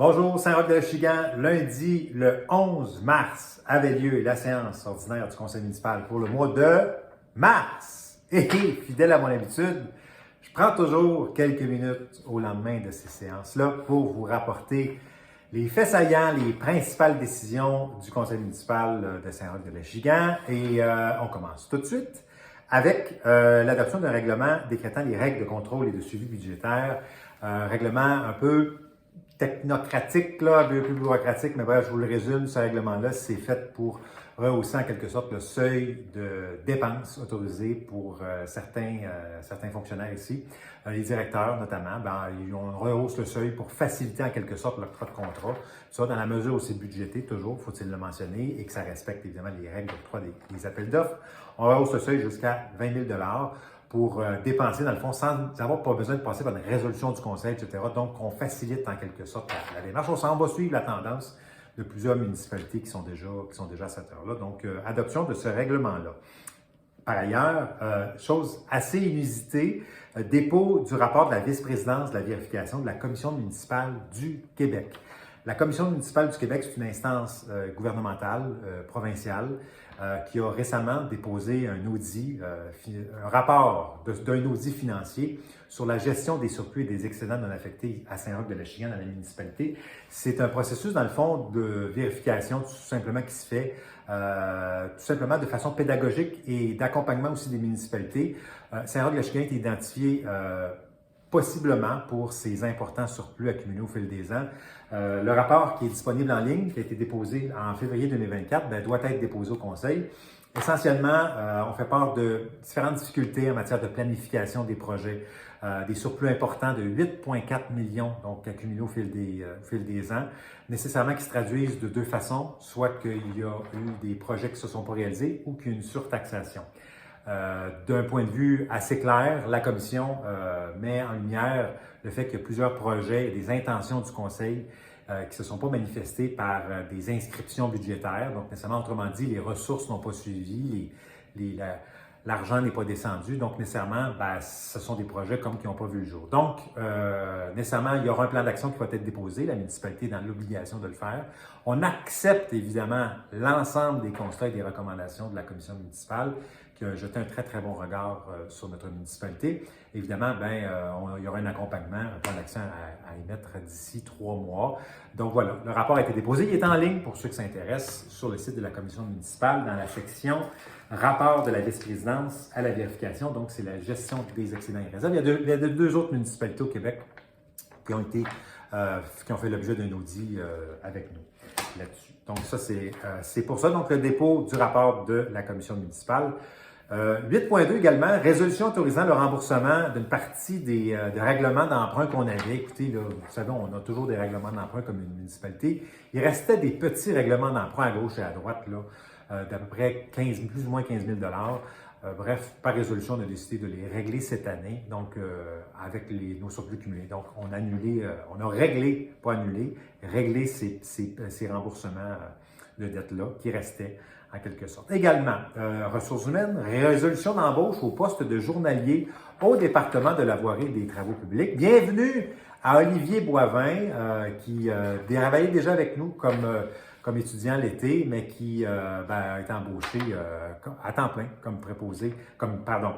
Bonjour, Saint-Roch-de-L'Achigan. Lundi, le 11 mars, avait lieu la séance ordinaire du conseil municipal pour le mois de mars. Et fidèle à mon habitude, je prends toujours quelques minutes au lendemain de ces séances-là pour vous rapporter les faits saillants, les principales décisions du conseil municipal de Saint-Roch-de-L'Achigan. Et on commence tout de suite avec l'adoption d'un règlement décrétant les règles de contrôle et de suivi budgétaire. Règlement un peu technocratique, là, un peu plus bureaucratique, mais bref, je vous le résume, ce règlement-là, c'est fait pour rehausser en quelque sorte le seuil de dépenses autorisées pour certains fonctionnaires ici, les directeurs notamment. On rehausse le seuil pour faciliter en quelque sorte l'octroi de contrat. Ça, dans la mesure où c'est budgété, toujours, faut-il le mentionner, et que ça respecte évidemment les règles d'octroi des appels d'offres. On rehausse le seuil jusqu'à 20 000 pour dépenser, dans le fond, sans avoir pas besoin de passer par une résolution du conseil, etc. Donc, on facilite en quelque sorte la démarche. On va suivre la tendance de plusieurs municipalités qui sont déjà à cette heure-là. Donc, adoption de ce règlement-là. Par ailleurs, chose assez inusitée, dépôt du rapport de la vice-présidence de la vérification de la Commission municipale du Québec. La Commission municipale du Québec, c'est une instance gouvernementale, provinciale, qui a récemment déposé un audit, un rapport d'un audit financier sur la gestion des surplus et des excédents non affectés à Saint-Roch-de-L'Achigan dans la municipalité. C'est un processus, dans le fond, de vérification tout simplement qui se fait tout simplement de façon pédagogique et d'accompagnement aussi des municipalités. Saint-Roch-de-L'Achigan est identifié possiblement pour ses importants surplus accumulés au fil des ans. Le rapport qui est disponible en ligne, qui a été déposé en février 2024, doit être déposé au Conseil. Essentiellement, on fait part de différentes difficultés en matière de planification des projets, des surplus importants de 8,4 millions, donc accumulés au fil des ans, nécessairement qui se traduisent de deux façons, soit qu'il y a eu des projets qui ne se sont pas réalisés ou qu'il y a une surtaxation. D'un point de vue assez clair, la Commission met en lumière le fait qu'il y a plusieurs projets et des intentions du Conseil qui ne se sont pas manifestées par des inscriptions budgétaires. Donc, nécessairement, autrement dit, les ressources n'ont pas suivi, l'argent n'est pas descendu. Donc, nécessairement, ce sont des projets comme qui n'ont pas vu le jour. Donc, nécessairement, il y aura un plan d'action qui va être déposé. La municipalité est dans l'obligation de le faire. On accepte évidemment l'ensemble des constats et des recommandations de la commission municipale qui a jeté un très, très bon regard sur notre municipalité. Évidemment, il y aura un accompagnement, un plan d'action à émettre d'ici 3 mois. Donc voilà, le rapport a été déposé. Il est en ligne pour ceux qui s'intéressent sur le site de la commission municipale dans la section rapport de la vice-présidence à la vérification. Donc, c'est la gestion des excédents et réserves. Il y a deux autres municipalités au Québec qui ont fait l'objet d'un audit avec nous là-dessus. Donc, ça, c'est pour ça. Donc, le dépôt du rapport de la commission municipale. 8.2 également, résolution autorisant le remboursement d'une partie des règlements d'emprunt qu'on avait. Écoutez, là, vous savez, on a toujours des règlements d'emprunt comme une municipalité. Il restait des petits règlements d'emprunt à gauche et à droite, là, d'à peu près plus ou moins 15 000 bref, par résolution, on a décidé de les régler cette année, donc avec nos surplus cumulés. Donc, on a réglé, pas annulé, réglé ces remboursements de dettes-là qui restaient en quelque sorte. Également, ressources humaines, résolution d'embauche au poste de journalier au département de la voirie et des travaux publics. Bienvenue à Olivier Boivin, qui travaillait déjà avec nous comme étudiant l'été, mais qui est embauché à temps plein comme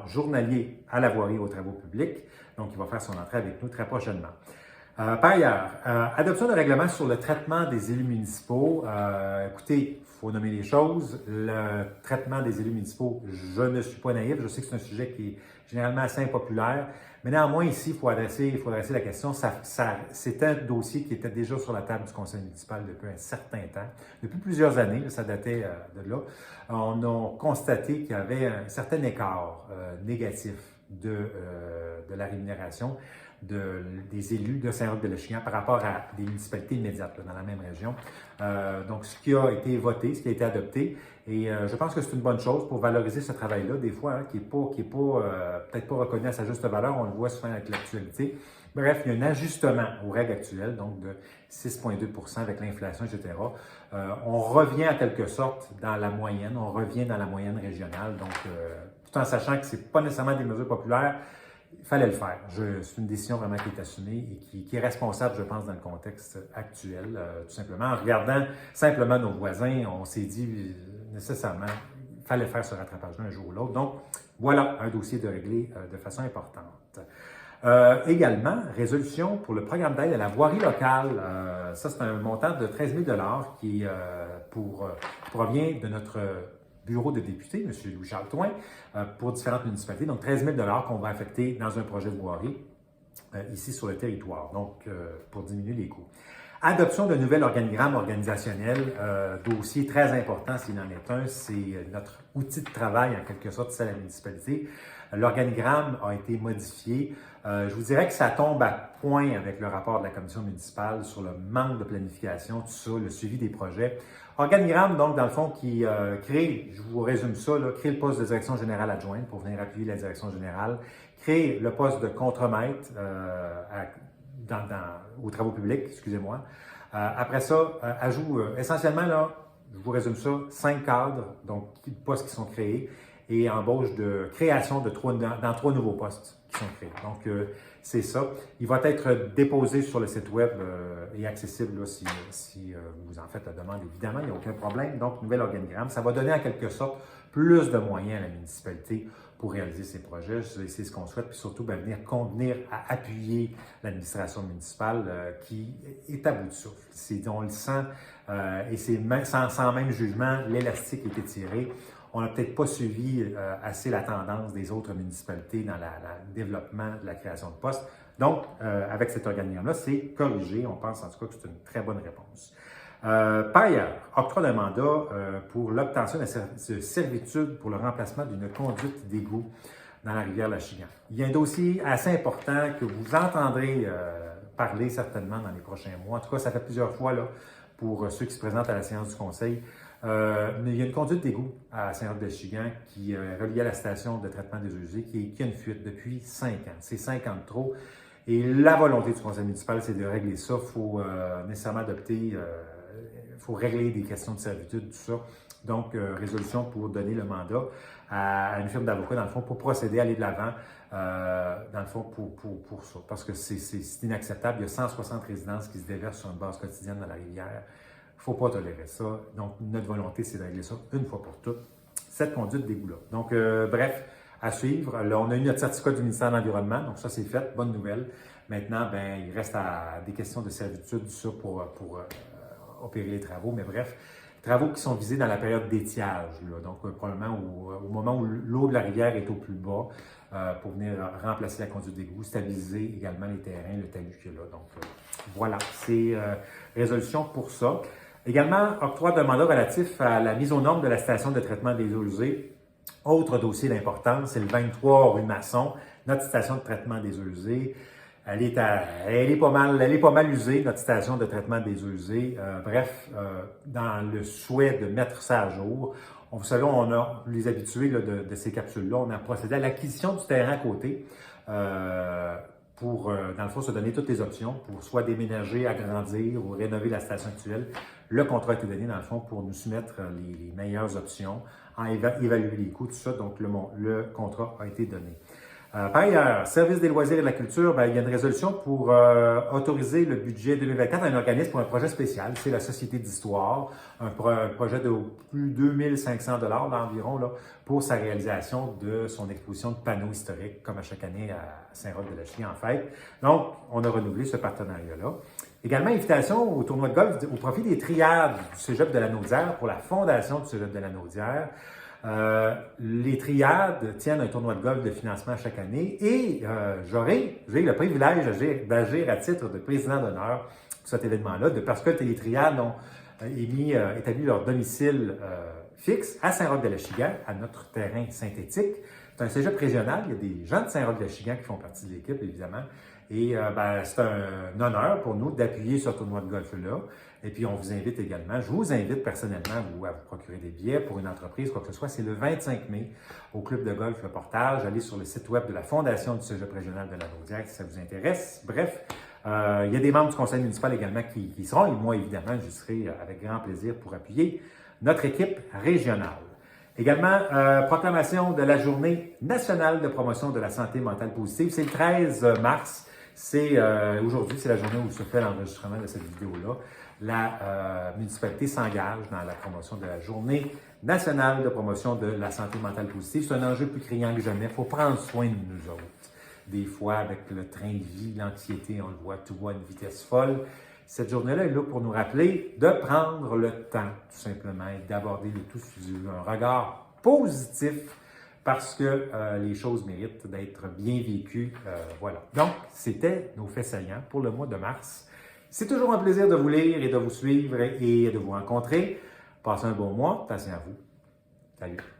journalier à la voirie et aux travaux publics. Donc, il va faire son entrée avec nous très prochainement. Par ailleurs, adoption de règlement sur le traitement des élus municipaux. Écoutez, il faut nommer les choses. Le traitement des élus municipaux, je ne suis pas naïf. Je sais que c'est un sujet qui est généralement assez impopulaire. Mais néanmoins, ici, il faut adresser la question. C'est un dossier qui était déjà sur la table du conseil municipal depuis un certain temps, depuis plusieurs années. Ça datait de là. On a constaté qu'il y avait un certain écart négatif de la rémunération des élus de Saint-Roch-de-L'Achigan par rapport à des municipalités immédiates là, dans la même région. Donc, ce qui a été voté, ce qui a été adopté, et je pense que c'est une bonne chose pour valoriser ce travail-là, des fois, qui n'est peut-être pas reconnu à sa juste valeur, on le voit souvent avec l'actualité. Bref, il y a un ajustement aux règles actuelles, donc de 6,2 % avec l'inflation, etc. On revient en quelque sorte dans la moyenne, on revient dans la moyenne régionale, donc tout en sachant que ce n'est pas nécessairement des mesures populaires. il fallait le faire. C'est une décision vraiment qui est assumée et qui est responsable, je pense, dans le contexte actuel. Tout simplement, en regardant simplement nos voisins, on s'est dit nécessairement il fallait faire ce rattrapage-là un jour ou l'autre. Donc, voilà un dossier de réglé de façon importante. Également, résolution pour le programme d'aide à la voirie locale. Ça, c'est un montant de 13 000 qui provient de notre bureau de député, M. Louis-Charles Thouin, pour différentes municipalités. Donc, 13 000 qu'on va affecter dans un projet de voirie ici sur le territoire, donc pour diminuer les coûts. Adoption d'un nouvel organigramme organisationnel, dossier très important s'il en est un, c'est notre outil de travail en quelque sorte, c'est la municipalité. L'organigramme a été modifié. Je vous dirais que ça tombe à point avec le rapport de la commission municipale sur le manque de planification, tout ça, le suivi des projets. Organigramme, donc, dans le fond, qui crée, je vous résume ça, là, crée le poste de direction générale adjointe pour venir appuyer la direction générale, crée le poste de contremaître aux travaux publics, excusez-moi. Après ça, ajout essentiellement, là, je vous résume ça, 5 cadres, donc postes qui sont créés, et embauche de création dans 3 nouveaux postes qui sont créés. Donc, c'est ça. Il va être déposé sur le site web et accessible là, si vous en faites la demande, évidemment, il n'y a aucun problème. Donc, nouvel organigramme. Ça va donner en quelque sorte plus de moyens à la municipalité pour réaliser ces projets. C'est ce qu'on souhaite, puis surtout venir convenir à appuyer l'administration municipale qui est à bout de souffle. On le sent et c'est sans même jugement, l'élastique est étiré. On n'a peut-être pas suivi assez la tendance des autres municipalités dans le développement de la création de postes. Donc, avec cet organigramme-là, c'est corrigé. On pense en tout cas que c'est une très bonne réponse. Par ailleurs, octroi d'un mandat pour l'obtention de servitude pour le remplacement d'une conduite d'égout dans la rivière Lachigan. Il y a un dossier assez important que vous entendrez parler certainement dans les prochains mois. En tout cas, ça fait plusieurs fois là, pour ceux qui se présentent à la séance du conseil. Il y a une conduite d'égout à Saint-Roch-de-Chigan qui est reliée à la station de traitement des eaux usées qui a une fuite depuis 5 ans. C'est 5 ans de trop. Et la volonté du conseil municipal, c'est de régler ça. Il faut nécessairement adopter, il faut régler des questions de servitude, tout ça. Donc, résolution pour donner le mandat à une firme d'avocats, dans le fond, pour procéder, aller de l'avant, dans le fond, pour ça. Parce que c'est inacceptable. Il y a 160 résidences qui se déversent sur une base quotidienne dans la rivière. Il ne faut pas tolérer ça. Donc, notre volonté, c'est de régler ça une fois pour toutes, cette conduite d'égout-là. Donc, bref, à suivre. Là, on a eu notre certificat du ministère de l'Environnement, donc ça, c'est fait. Bonne nouvelle. Maintenant, ben, il reste des questions de servitude, ça, pour opérer les travaux. Mais bref, travaux qui sont visés dans la période d'étiage, là. Donc, probablement au moment où l'eau de la rivière est au plus bas, pour venir remplacer la conduite d'égout, stabiliser également les terrains, le talus qu'il y a là. Donc, voilà, c'est résolution pour ça. Également, octroi d'un mandat relatif à la mise aux normes de la station de traitement des eaux usées. Autre dossier d'importance, c'est le 23 rue Masson, notre station de traitement des eaux usées. Elle est pas mal usée, notre station de traitement des eaux usées. Bref, dans le souhait de mettre ça à jour, vous savez, on a les habitués là, de ces capsules-là, on a procédé à l'acquisition du terrain à côté pour, dans le fond, se donner toutes les options pour soit déménager, agrandir ou rénover la station actuelle. Le contrat a été donné, dans le fond, pour nous soumettre les meilleures options, évaluer les coûts, tout ça. Donc, le contrat a été donné. Par ailleurs, service des loisirs et de la culture, ben, il y a une résolution pour autoriser le budget 2024 à un organisme pour un projet spécial. C'est la Société d'histoire, un projet de plus de 2500 $ environ là, pour sa réalisation de son exposition de panneaux historiques, comme à chaque année à Saint-Roch-de-Lachigan en fait. Donc, on a renouvelé ce partenariat-là. Également, invitation au tournoi de golf au profit des triades du Cégep de la Naudière pour la fondation du Cégep de la Naudière. Les triades tiennent un tournoi de golf de financement chaque année et j'ai le privilège d'agir à titre de président d'honneur pour cet événement-là, parce que les triades ont établi leur domicile fixe à Saint-Roch-de-Lachigan, à notre terrain synthétique. C'est un cégep régional, il y a des gens de Saint-Roch-de-Lachigan qui font partie de l'équipe, évidemment. Et c'est un honneur pour nous d'appuyer ce tournoi de golf-là. Et puis, on vous invite également, je vous invite personnellement à vous procurer des billets pour une entreprise, quoi que ce soit. C'est le 25 mai au Club de golf Le Portage. Allez sur le site web de la Fondation du Cégep régional de la Naudière si ça vous intéresse. Bref, il y a des membres du conseil municipal également qui seront. Et moi, évidemment, je serai avec grand plaisir pour appuyer notre équipe régionale. Également, proclamation de la Journée nationale de promotion de la santé mentale positive. C'est le 13 mars. C'est aujourd'hui, c'est la journée où se fait l'enregistrement de cette vidéo-là. La municipalité s'engage dans la promotion de la Journée nationale de promotion de la santé mentale positive. C'est un enjeu plus criant que jamais. Il faut prendre soin de nous autres. Des fois, avec le train de vie, l'anxiété, on le voit, tout va à une vitesse folle. Cette journée-là est là pour nous rappeler de prendre le temps, tout simplement, et d'aborder le tout sous un regard positif parce que les choses méritent d'être bien vécues. Voilà. Donc, c'était nos faits saillants pour le mois de mars. C'est toujours un plaisir de vous lire et de vous suivre et de vous rencontrer. Passez un bon mois. Attention à vous. Salut.